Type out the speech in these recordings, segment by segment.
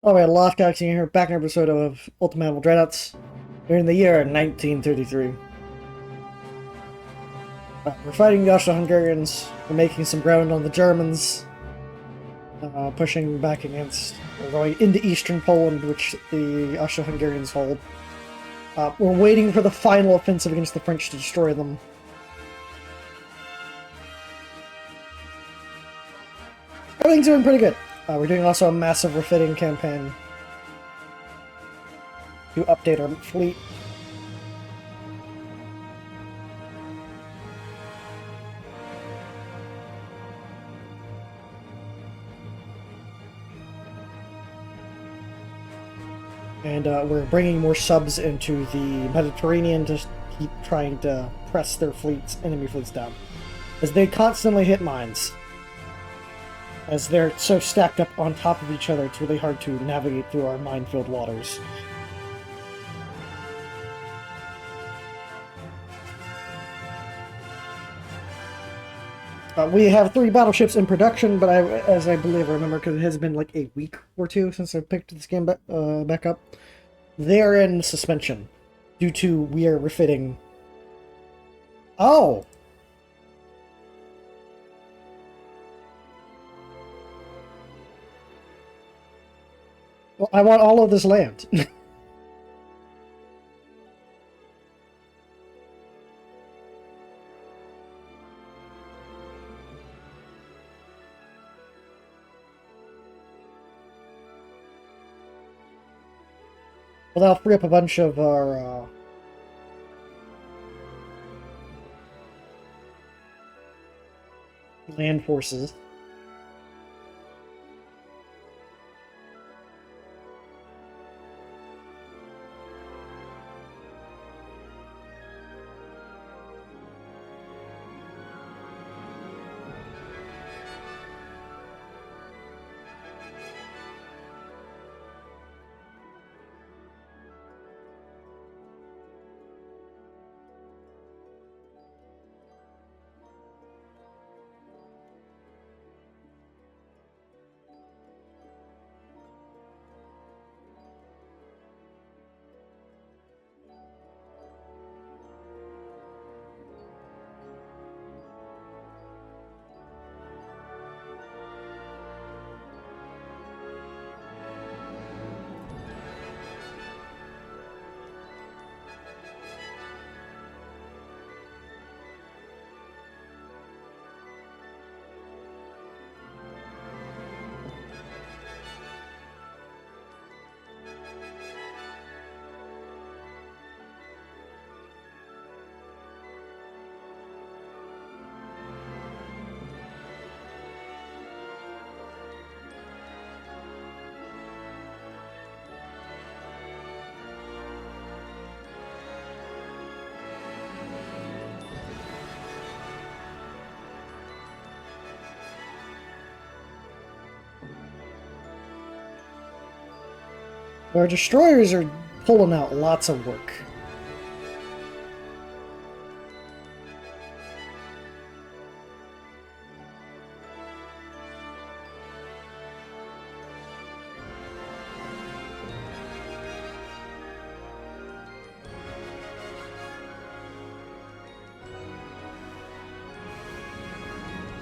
Alright, Lost Galaxy here, back in an episode of Ultimate Admiral Dreadnoughts during the year 1933. We're fighting the Austro-Hungarians, we're making some ground on the Germans, pushing back against, we're going into eastern Poland, which the Austro-Hungarians hold. We're waiting for the final offensive against the French to destroy them. Everything's doing pretty good. We're doing also a massive refitting campaign to update our fleet. And we're bringing more subs into the Mediterranean to keep trying to press their fleets, enemy fleets down. As they constantly hit mines. As they're so stacked up on top of each other, it's really hard to navigate through our minefield waters. We have 3 battleships in production, but as I believe I remember, because it has been like a week or two since I picked this game back up, they're in suspension due to we are refitting. Oh! Well, I want all of this land. Well, that'll free up a bunch of our land forces. Our destroyers are pulling out lots of work.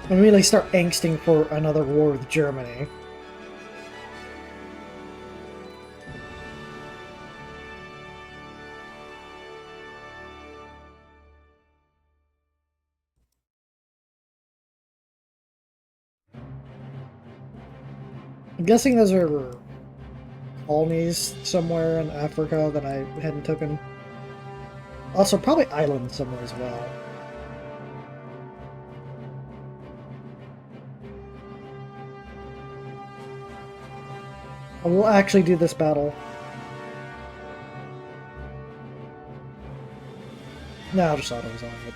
I really start angsting for another war with Germany. I'm guessing those are colonies somewhere in Africa that I hadn't taken. Also, probably islands somewhere as well. I will actually do this battle. No, I'll just auto-resolve it.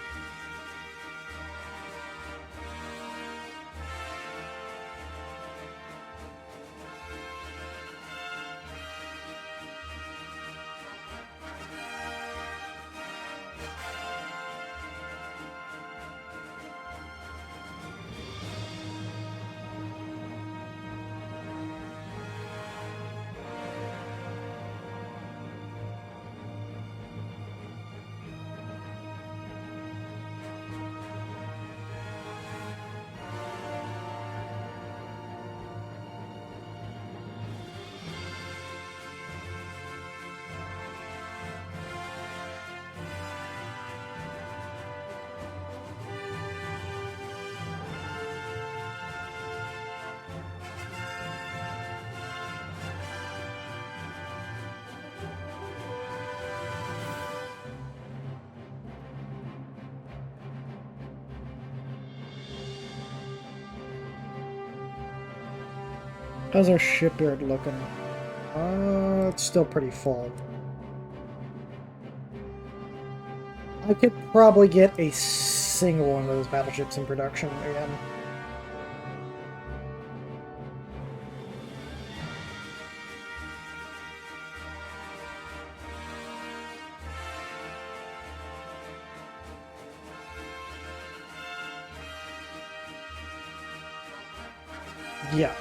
How's our shipyard looking? It's still pretty full. I could probably get a single one of those battleships in production again. Yeah.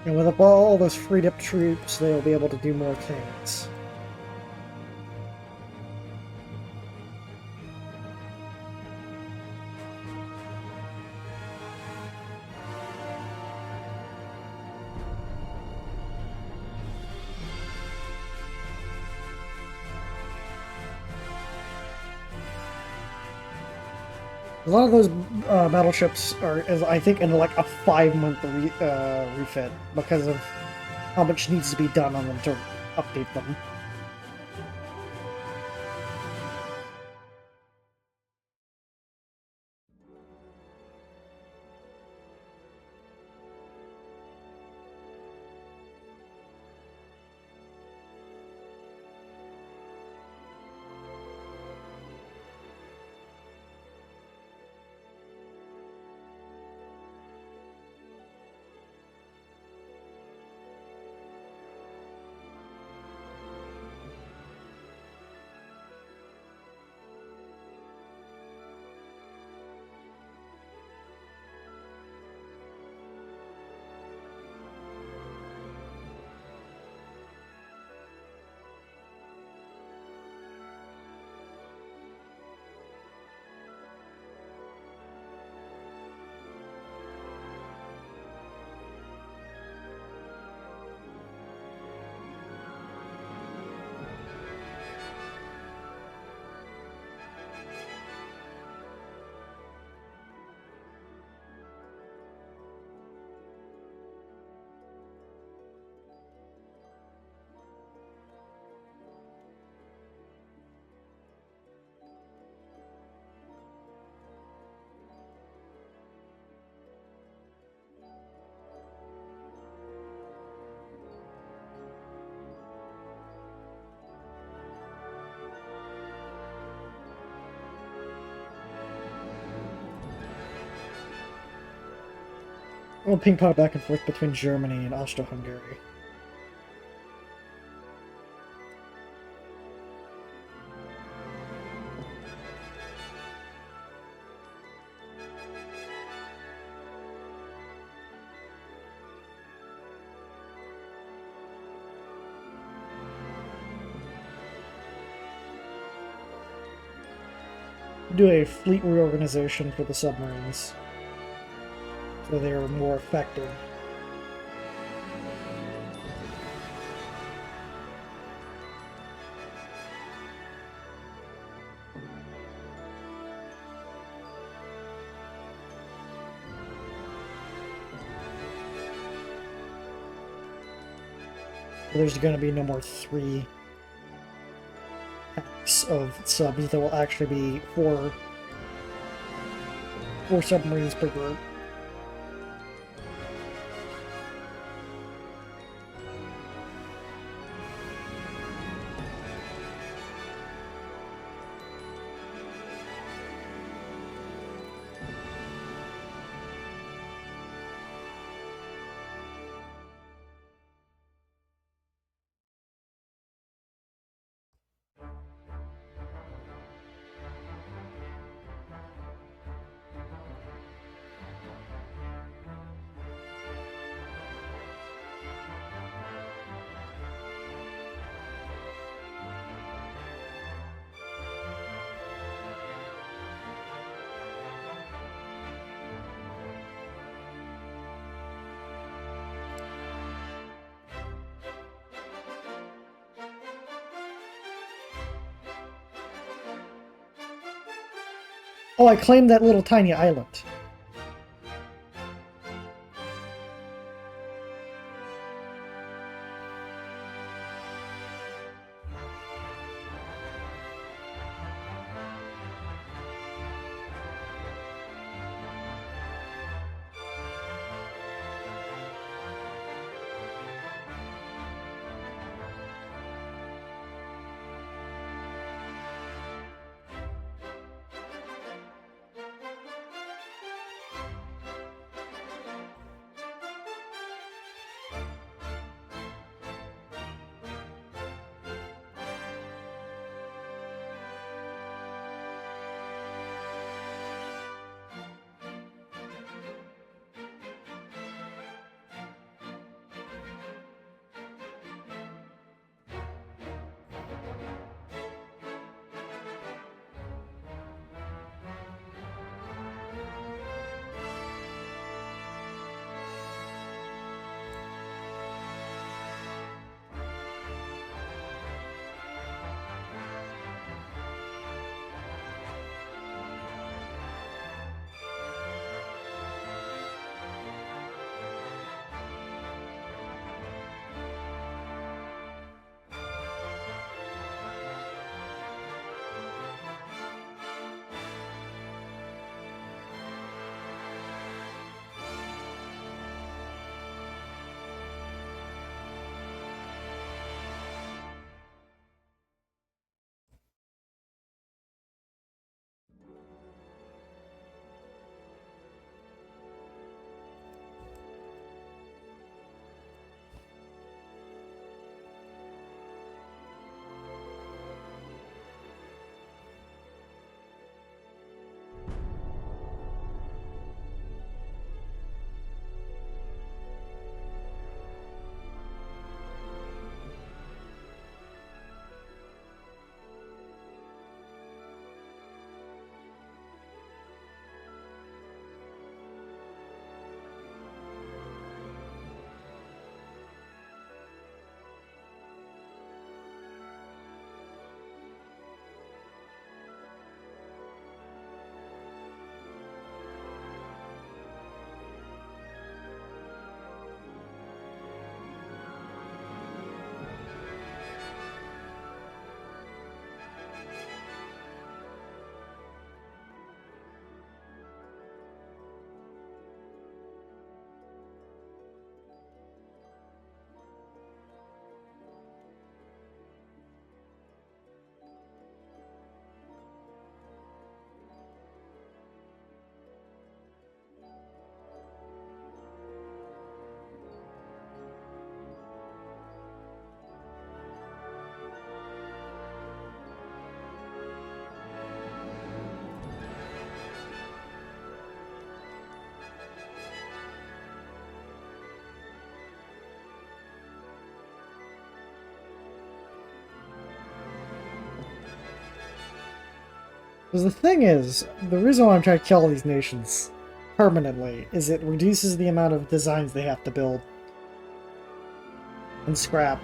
And with all those freed up troops, they'll be able to do more things. A lot of those battleships are, I think, in like a 5-month refit because of how much needs to be done on them to update them. We'll ping-pong back and forth between Germany and Austro-Hungary. Do a fleet reorganization for the submarines so they are more effective. So there's going to be no more 3 packs of subs. There will actually be 4 submarines per group. Oh, I claimed that little tiny island. Because the thing is, the reason why I'm trying to kill all these nations permanently is it reduces the amount of designs they have to build and scrap.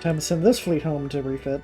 Time to send this fleet home to refit.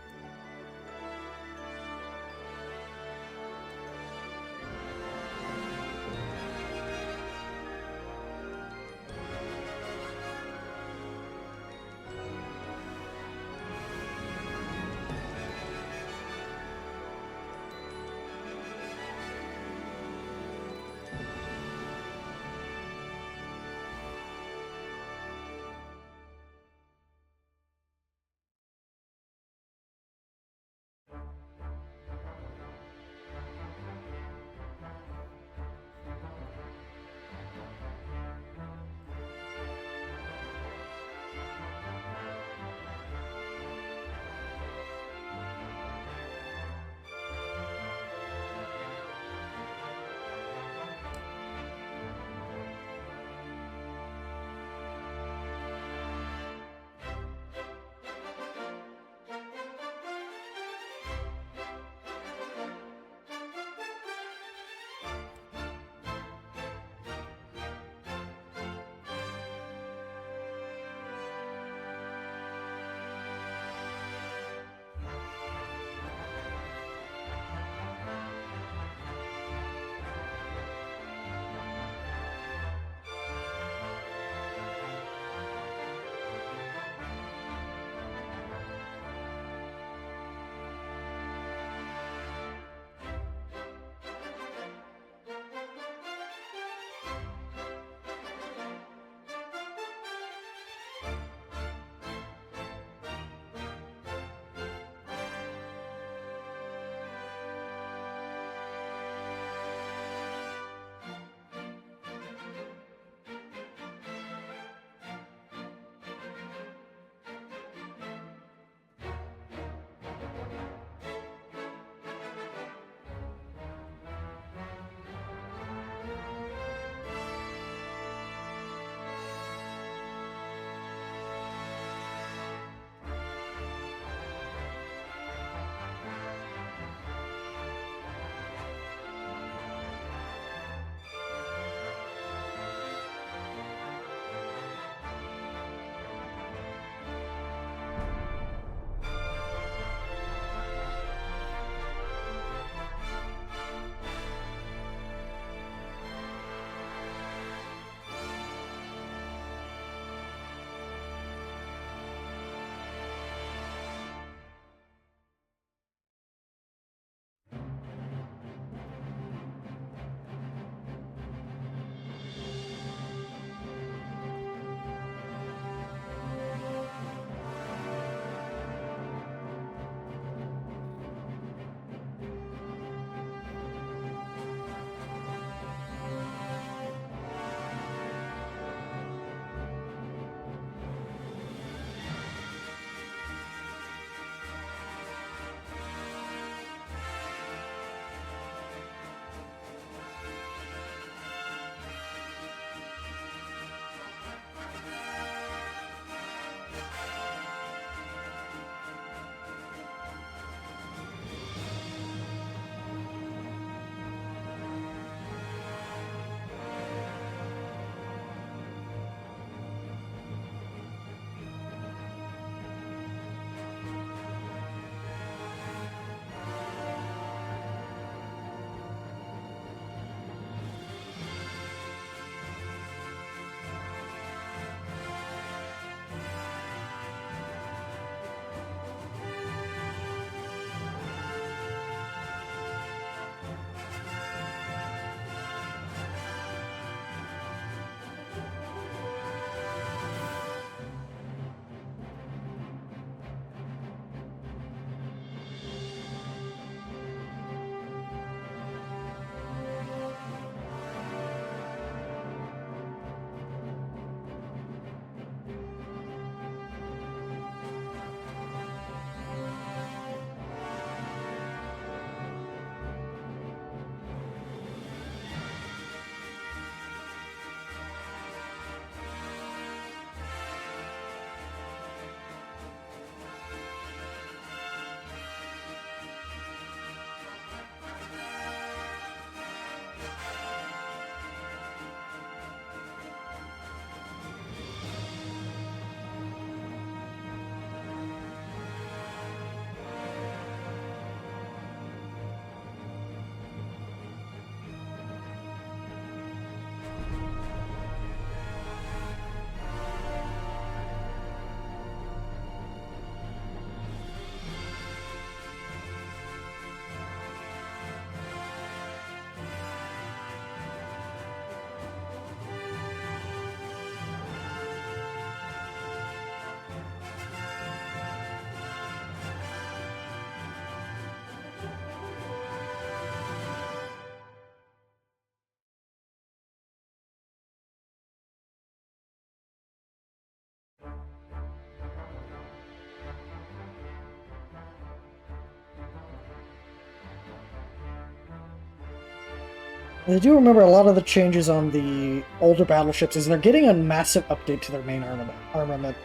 I do remember a lot of the changes on the older battleships is they're getting a massive update to their main armament.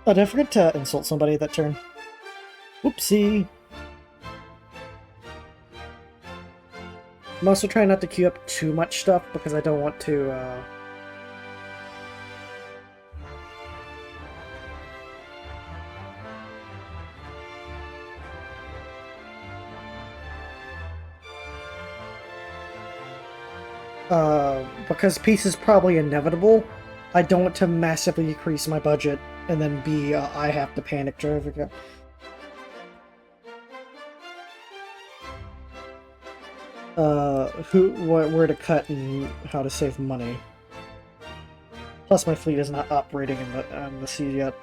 Oh, did I forget to insult somebody that turn? Oopsie. I'm also trying not to queue up too much stuff because I don't want to, because peace is probably inevitable. I don't want to massively decrease my budget and then I have to panic drive again. Where to cut and how to save money. Plus, my fleet is not operating on the sea yet.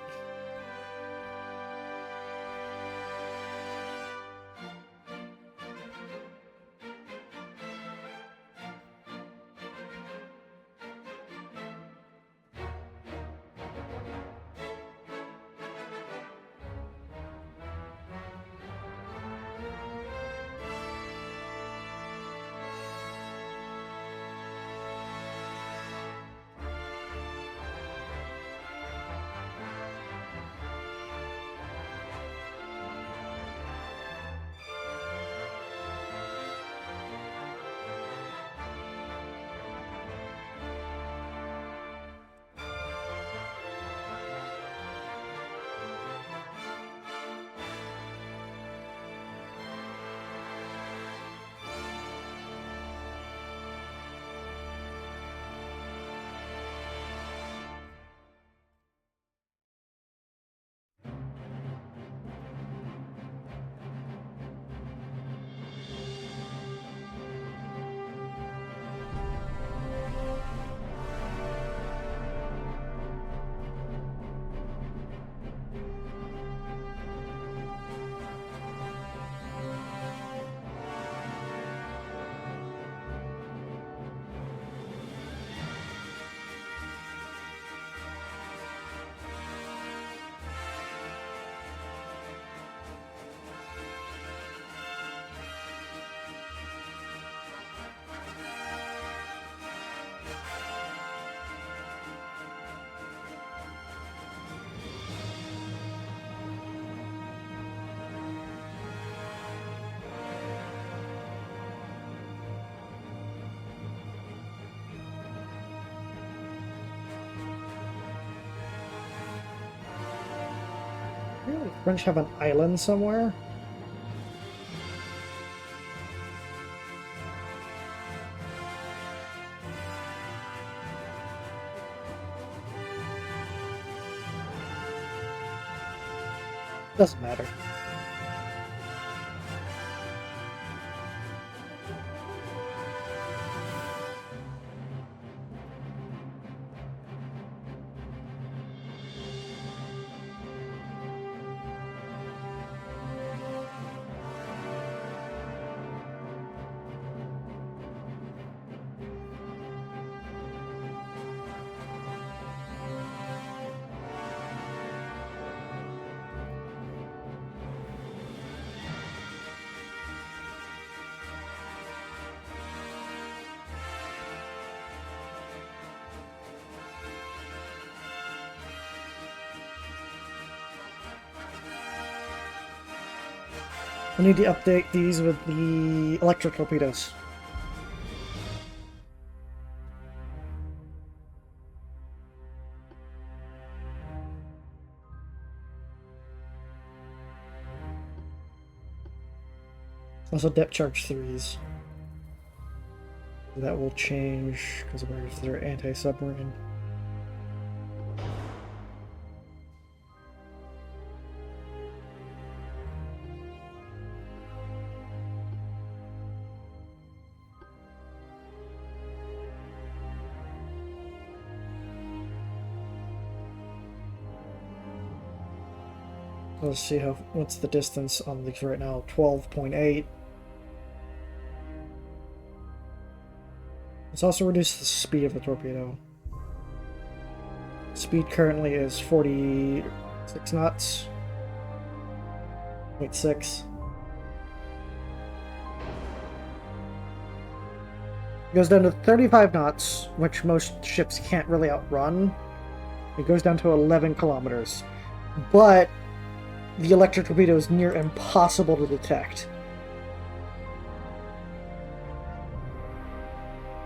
Really? The French have an island somewhere? Doesn't matter. I need to update these with the electric torpedoes. Also depth charge 3s. That will change because of their anti-submarine. Let's see what's the distance on these right now. 12.8. Let's also reduce the speed of the torpedo. Speed currently is 46 knots. 0.6. Goes down to 35 knots, which most ships can't really outrun. It goes down to 11 kilometers. But the electric torpedo is near impossible to detect.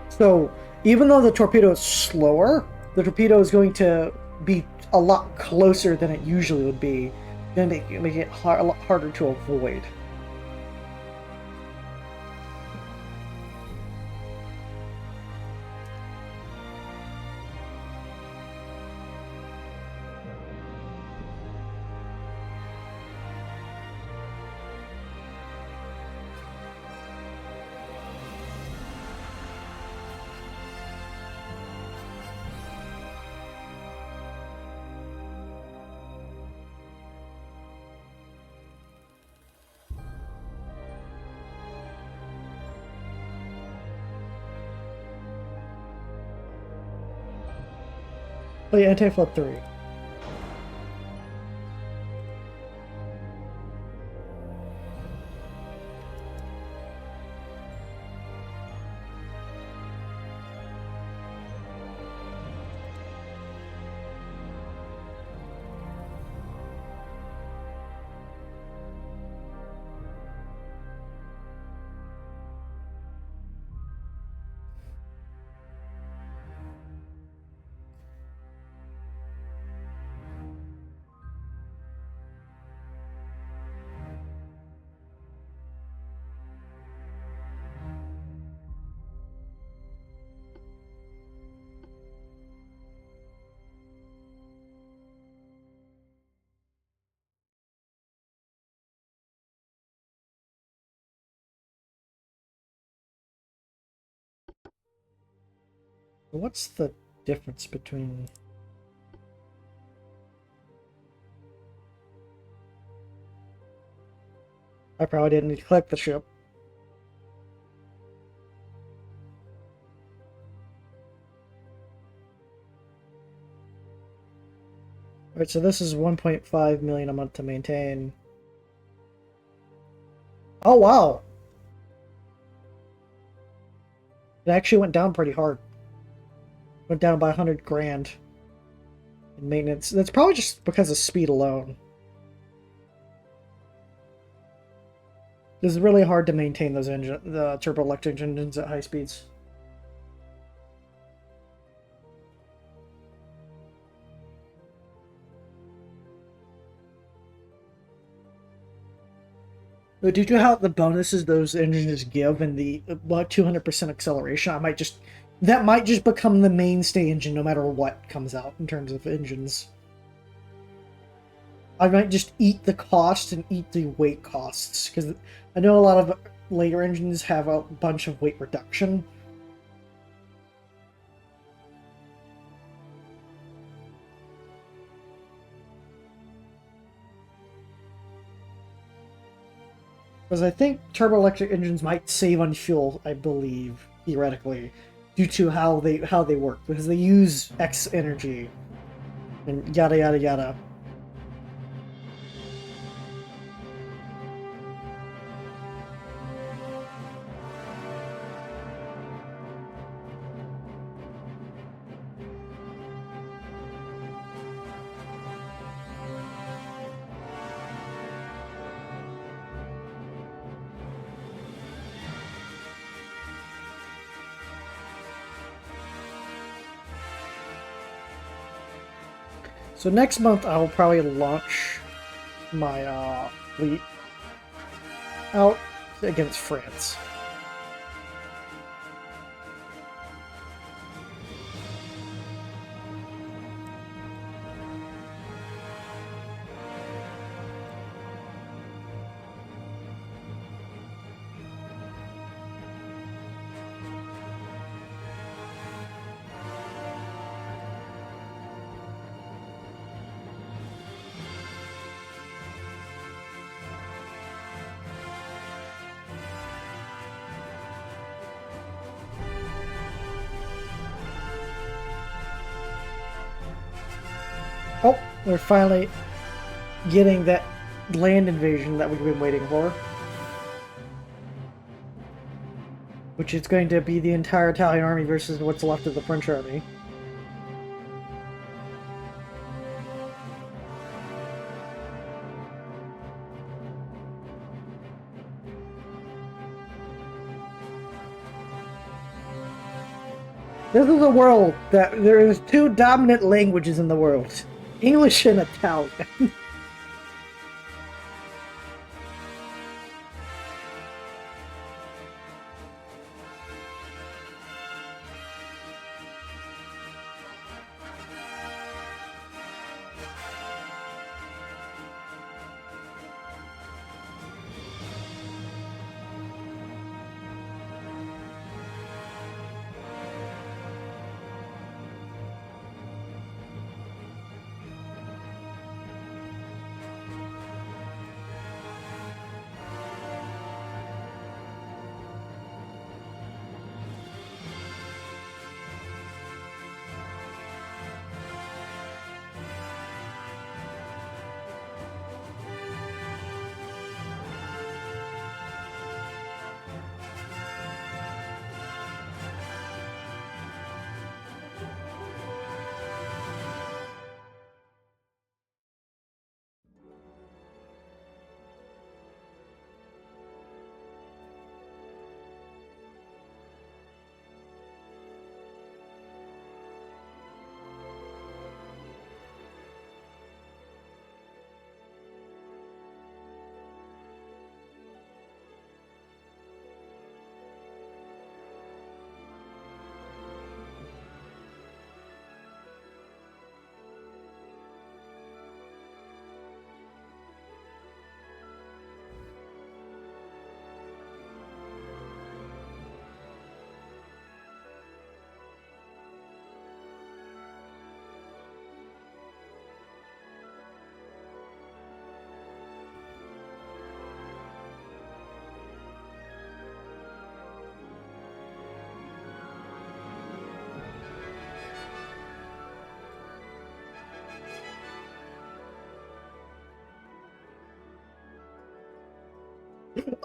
So, even though the torpedo is slower, the torpedo is going to be a lot closer than it usually would be, then it make it a lot harder to avoid. Oh yeah, anti-flood 3. What's the difference between... I probably didn't need to collect the ship. Alright, so this is 1.5 million a month to maintain. Oh, wow! It actually went down pretty hard. Went down by 100 grand in maintenance. That's probably just because of speed alone. It's really hard to maintain those the turbo electric engines at high speeds. But due to how the bonuses those engines give and the 200% acceleration, that might just become the mainstay engine no matter what comes out in terms of engines. I might just eat the cost and eat the weight costs, because I know a lot of later engines have a bunch of weight reduction. Because I think turbo electric engines might save on fuel, I believe, theoretically, due to how they work, because they use X energy and yada yada yada. So next month I will probably launch my fleet out against France. Oh, we're finally getting that land invasion that we've been waiting for. Which is going to be the entire Italian army versus what's left of the French army. This is a world that there is two dominant languages in the world. English and Italian.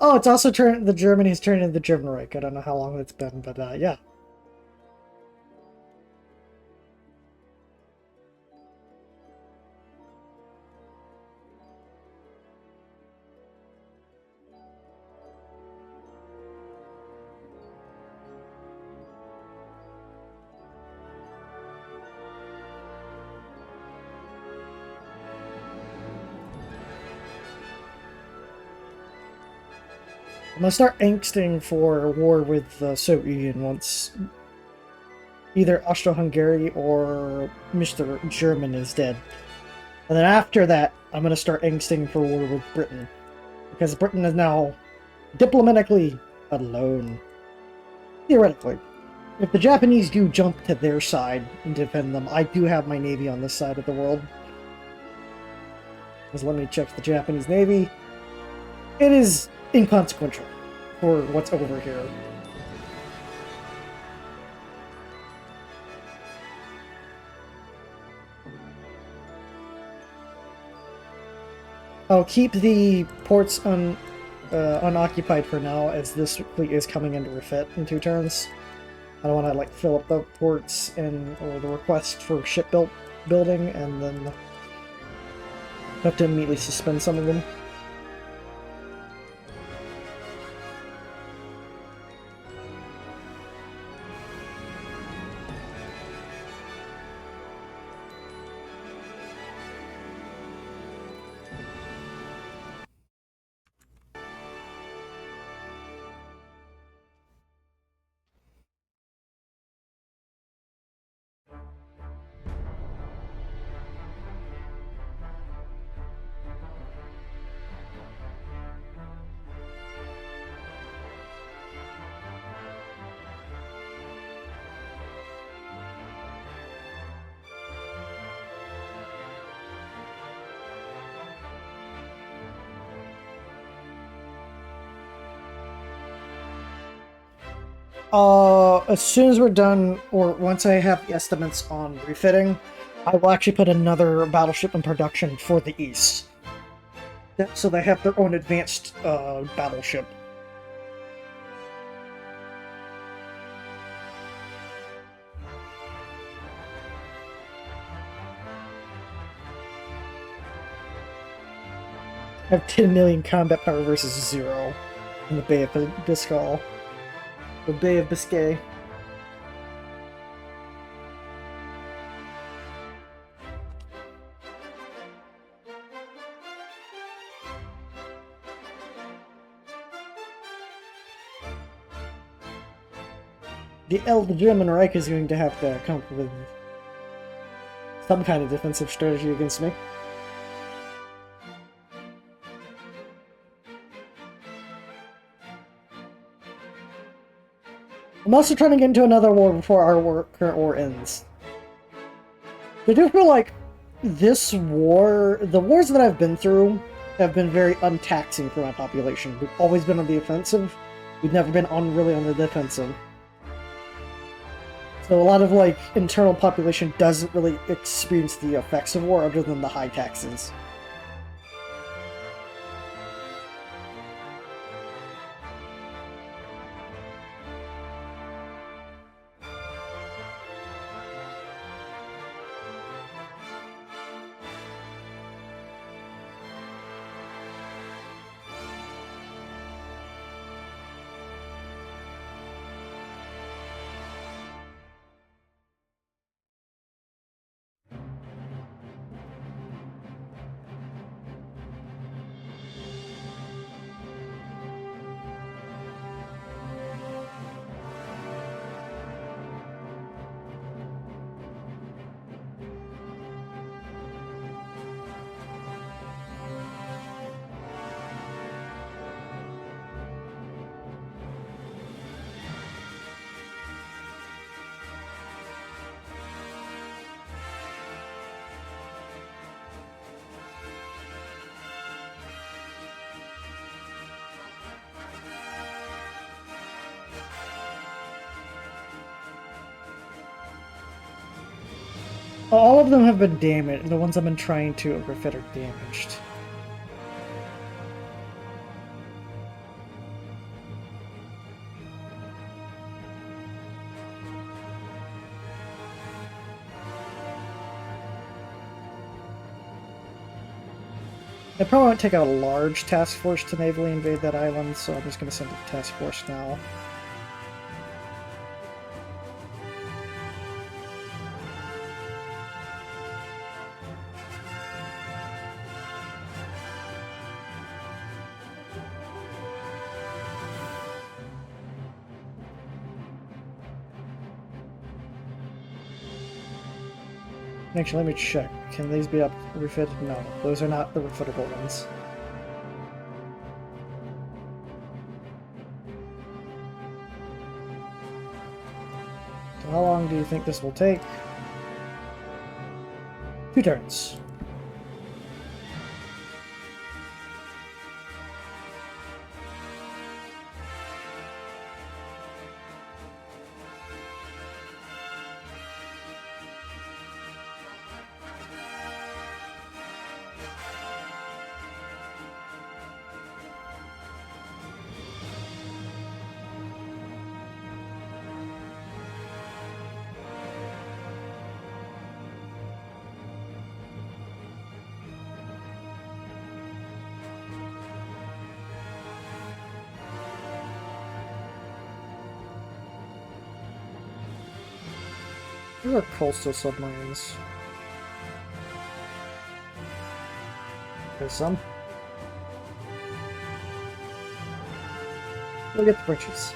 Oh, it's also turned. The Germany's turned into the German Reich. I don't know how long it's been, but yeah. I'm gonna start angsting for war with the Soviet Union once either Austro-Hungary or Mr. German is dead. And then after that, I'm gonna start angsting for war with Britain. Because Britain is now diplomatically alone. Theoretically. If the Japanese do jump to their side and defend them, I do have my navy on this side of the world. Just let me check the Japanese navy. It is inconsequential for what's over here. I'll keep the ports unoccupied for now, as this fleet is coming into refit in 2 turns. I don't want to like fill up the ports or the request for building and then have to immediately suspend some of them. As soon as we're done, or once I have the estimates on refitting, I will actually put another battleship in production for the East. So they have their own advanced battleship. I have 10 million combat power versus 0 in the Bay of Biscay. The Bay of Biscay. The German Reich is going to have to come up with some kind of defensive strategy against me. I'm also trying to get into another war before our current war ends. I do feel like this war, the wars that I've been through, have been very untaxing for my population. We've always been on the offensive. We've never been really on the defensive. So a lot of, like, internal population doesn't really experience the effects of war other than the high taxes. All of them have been damaged. The ones I've been trying to refit are damaged. I probably won't take out a large task force to navally invade that island, so I'm just going to send a task force now. Actually, let me check. Can these be refitted? No, those are not the refittable ones. So how long do you think this will take? 2 turns. These are coastal submarines. There's some. We'll get the bridges.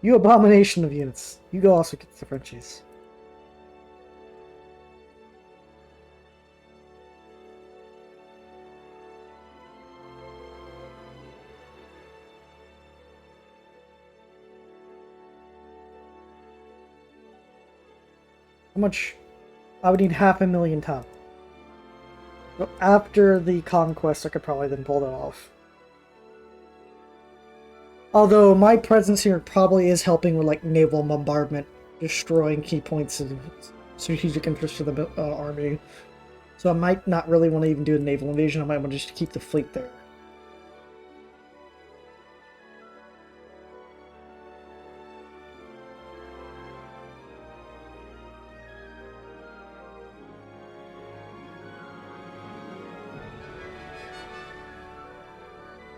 You abomination of units. You go also get the Frenchies. How much? I would need 500,000 ton. Well, after the conquest, I could probably then pull that off. Although my presence here probably is helping with like naval bombardment, destroying key points of strategic interest for the army. So I might not really want to even do a naval invasion. I might want to just keep the fleet there.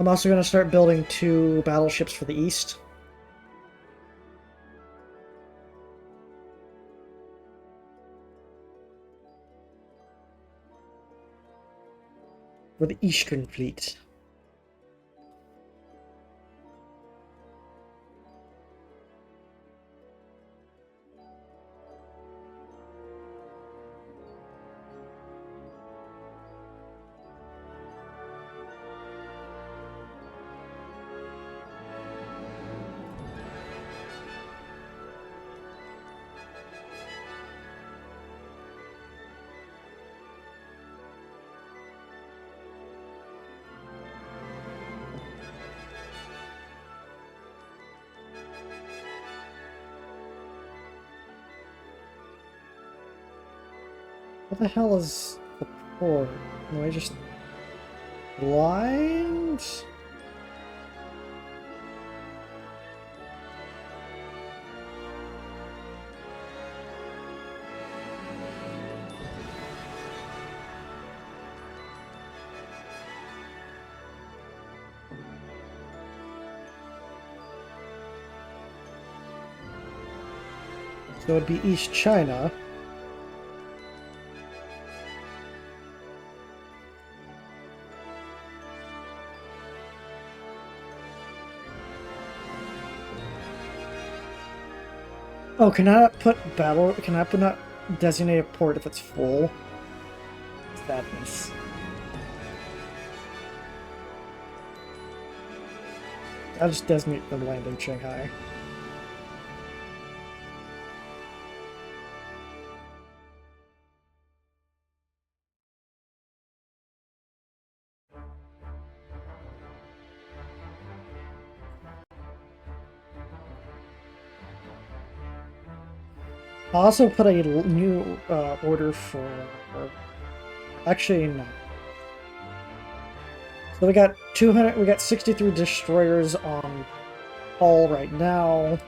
I'm also going to start building 2 battleships for the east. For the Eastern Fleet. What the hell is the port? Am I just blind? So it'd be East China. Oh, can I not put battle? Can I put not designate a port if it's full? Sadness. I'll just designate the land in Shanghai. I'll also put a new order for... Actually, no. So we got 200. We got 63 destroyers on hull right now.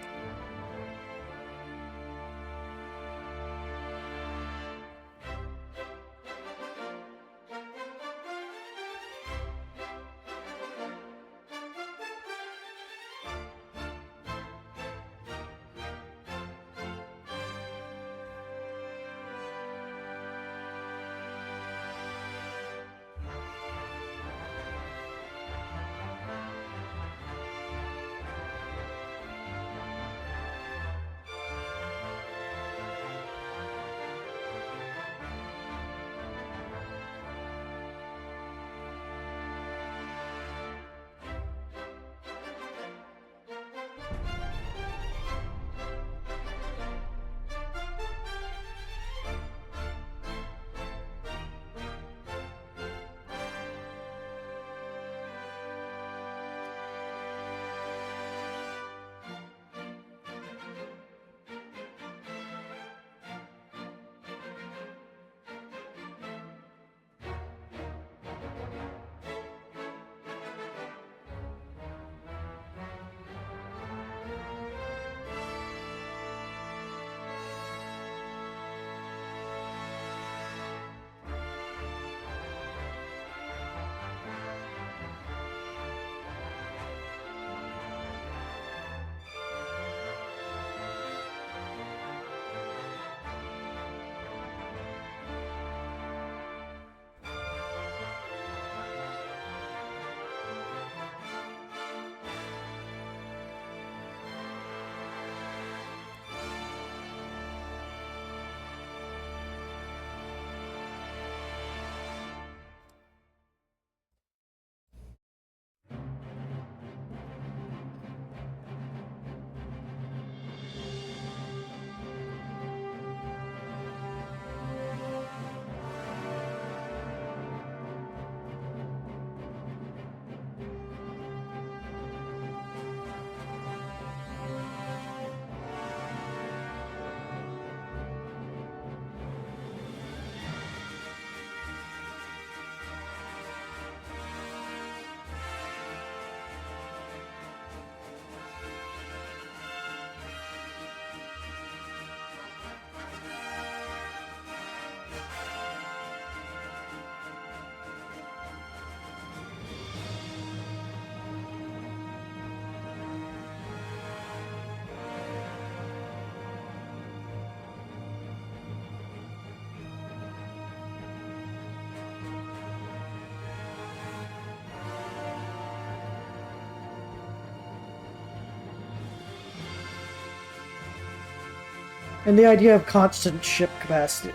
And the idea of constant ship capacity,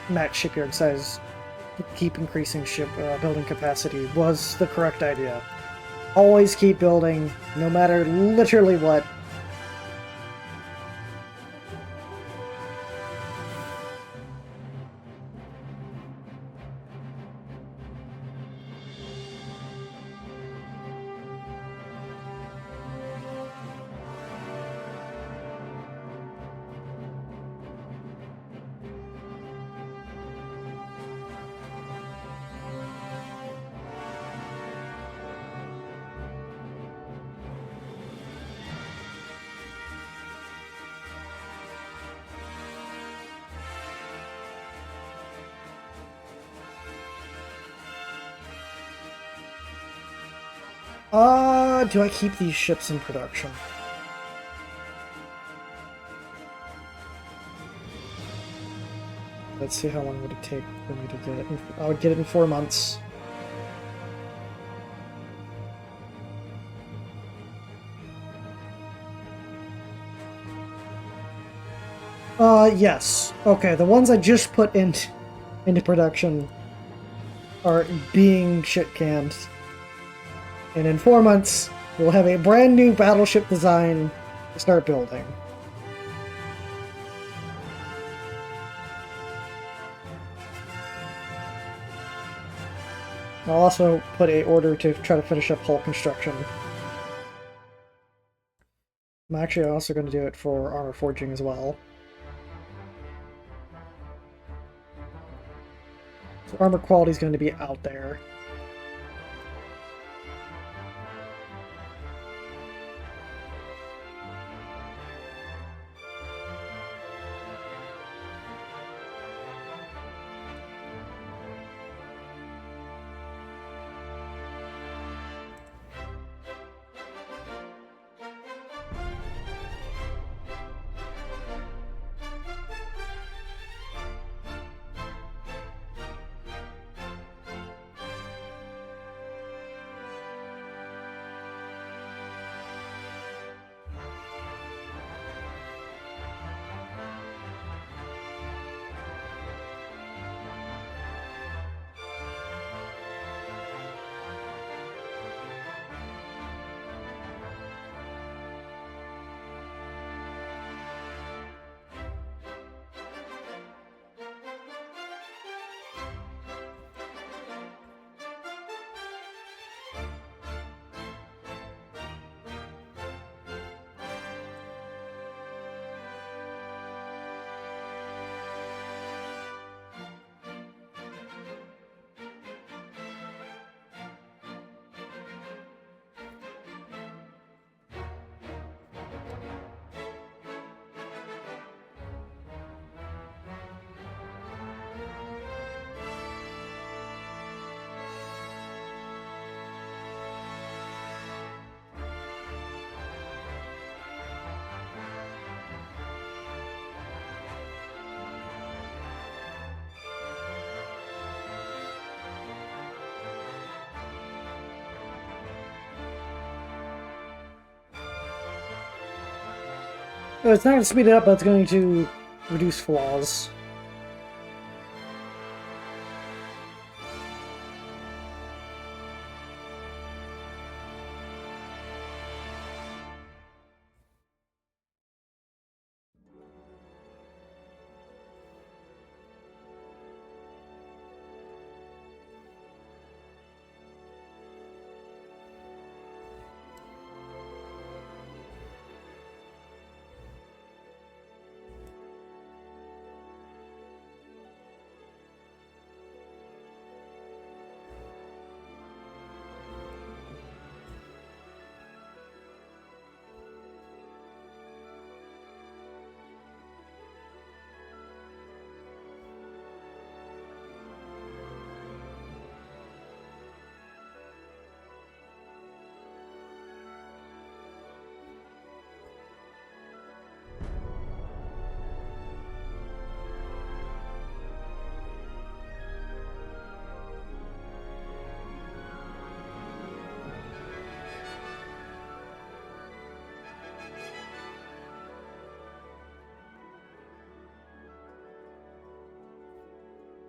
max shipyard size, to keep increasing ship building capacity was the correct idea. Always keep building, no matter literally what. Do I keep these ships in production? Let's see how long would it take for me to get it. I would get it in 4 months. Yes. Okay, the ones I just put into production are being shit canned. And in 4 months, we'll have a brand new battleship design to start building. I'll also put a order to try to finish up hull construction. I'm actually also going to do it for armor forging as well. So armor quality is going to be out there. Oh, it's not going to speed it up, but it's going to reduce flaws.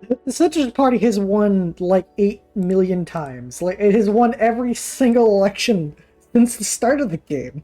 The Citrus Party has won like 8 million times. Like, it has won every single election since the start of the game.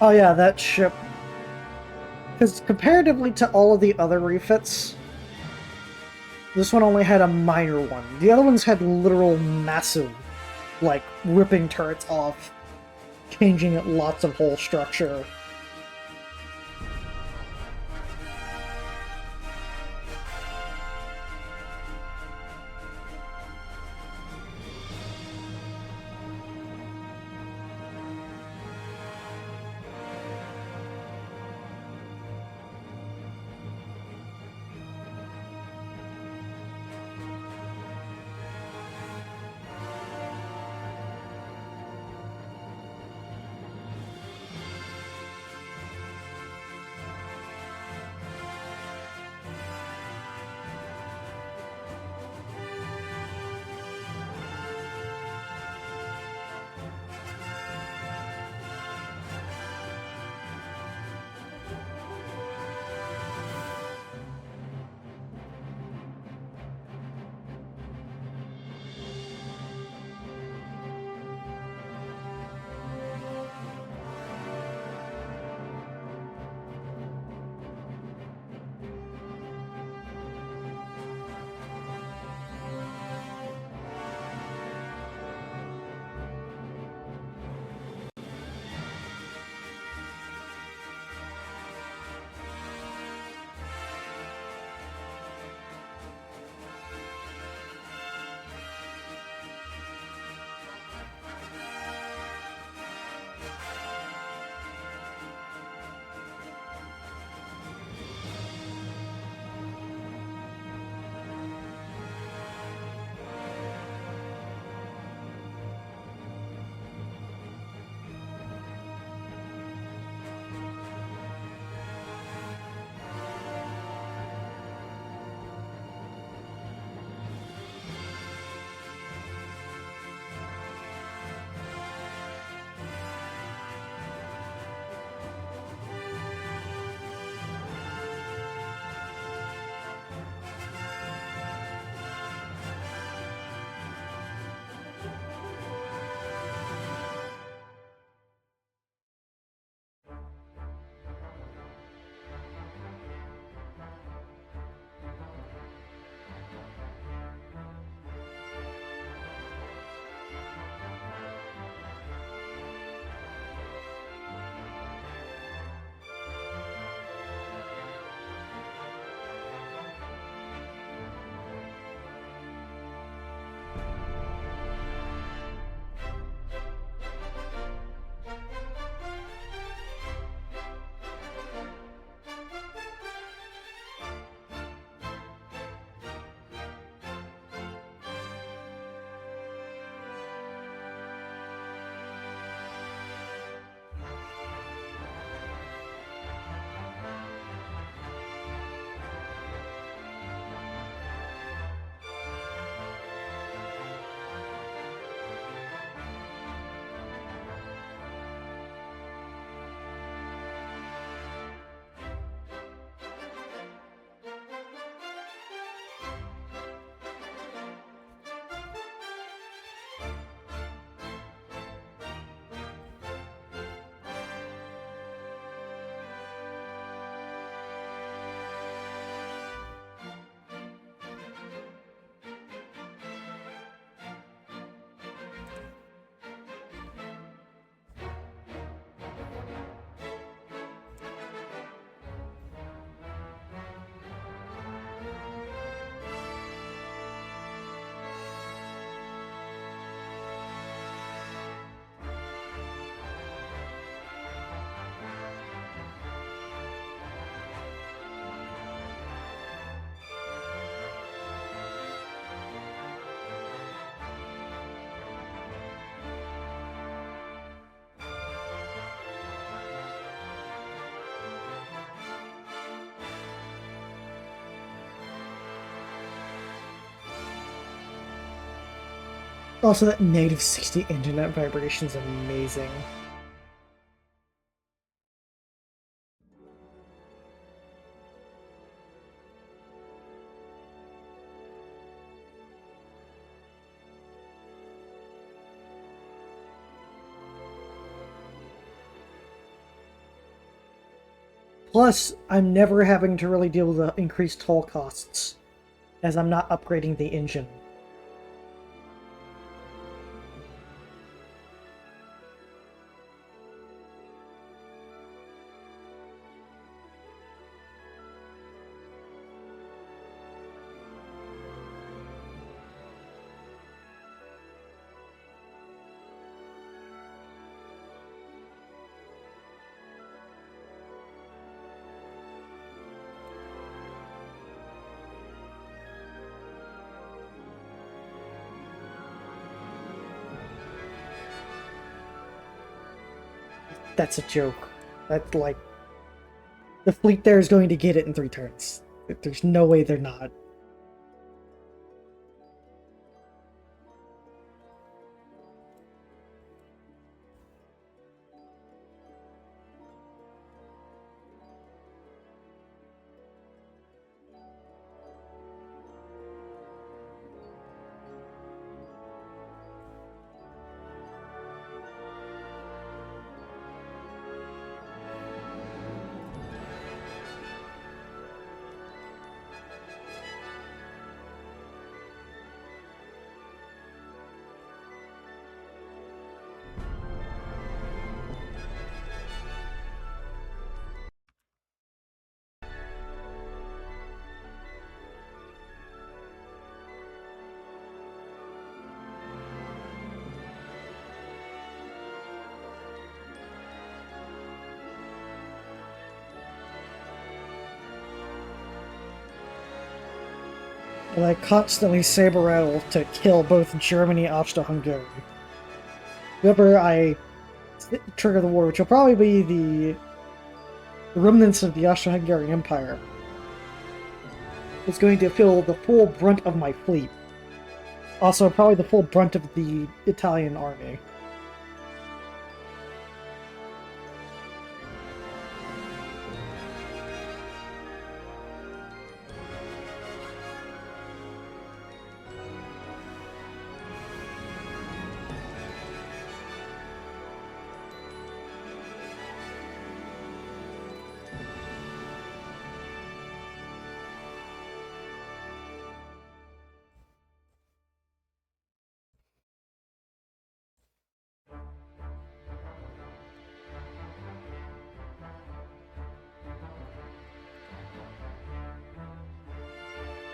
Oh yeah, that ship. Because comparatively to all of the other refits, this one only had a minor one. The other ones had literal massive, like, ripping turrets off, changing lots of hull structure. Also, that negative 60 internet vibration is amazing. Plus, I'm never having to really deal with the increased toll costs, as I'm not upgrading the engine. That's a joke. That's like... The fleet there is going to get it in 3 turns. There's no way they're not. And I constantly saber rattle to kill both Germany and Austro-Hungary. Whenever I trigger the war, which will probably be the remnants of the Austro-Hungarian Empire, is going to feel the full brunt of my fleet. Also, probably the full brunt of the Italian army.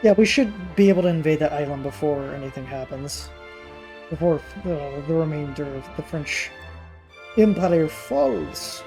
Yeah, we should be able to invade that island before anything happens. Before the remainder of the French Empire falls.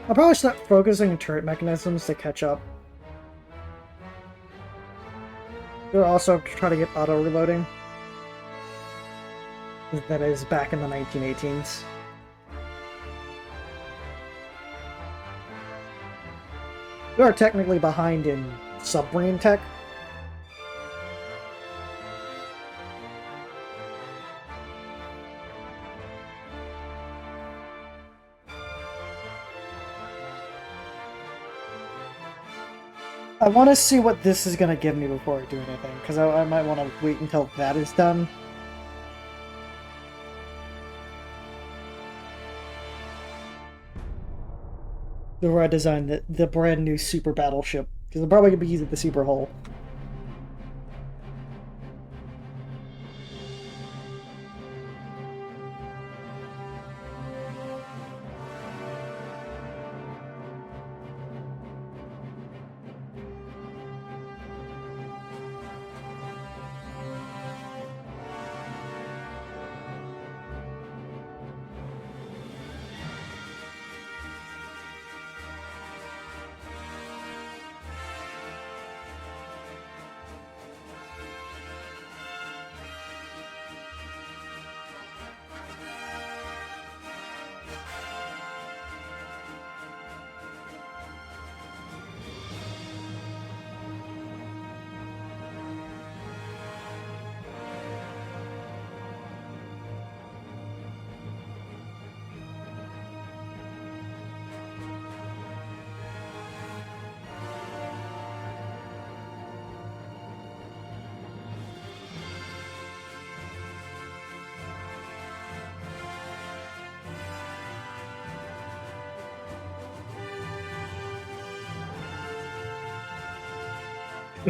I'll probably start focusing on turret mechanisms to catch up. We'll also try to get auto-reloading. That is back in the 1918s. We are technically behind in submarine tech. I want to see what this is going to give me before I do anything, because I might want to wait until that is done. Before I design the brand new super battleship, because I'm probably going to be using the super hull.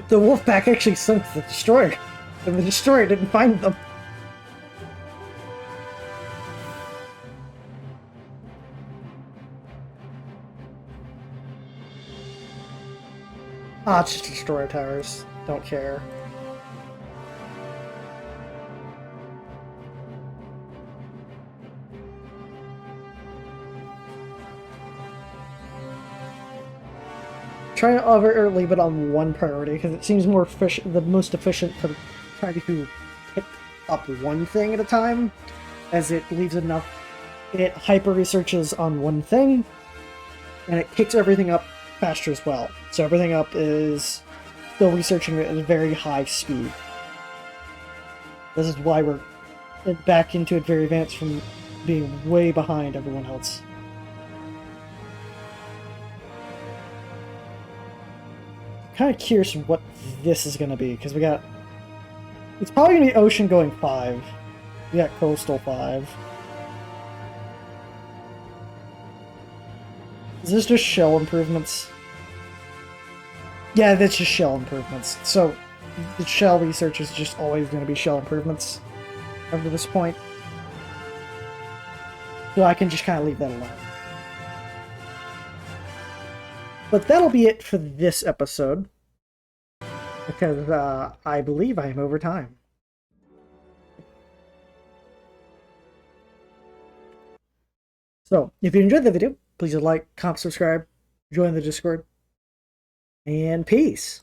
The Wolfpack actually sunk the destroyer, and the destroyer didn't find them. Ah, it's just destroyer towers. Don't care. Try to leave it on one priority because it seems more efficient, the most efficient to try to pick up one thing at a time, as it leaves enough. It hyper researches on one thing, and it kicks everything up faster as well. So everything up is still researching at a very high speed. This is why we're back into it very advanced from being way behind everyone else. Kind of curious what this is going to be, because we got... It's probably going to be ocean going 5. We got coastal 5. Is this just shell improvements? Yeah, that's just shell improvements. So, the shell research is just always going to be shell improvements up to this point. So I can just kind of leave that alone. But that'll be it for this episode, because I believe I am over time. So, if you enjoyed the video, please like, comment, subscribe, join the Discord, and peace!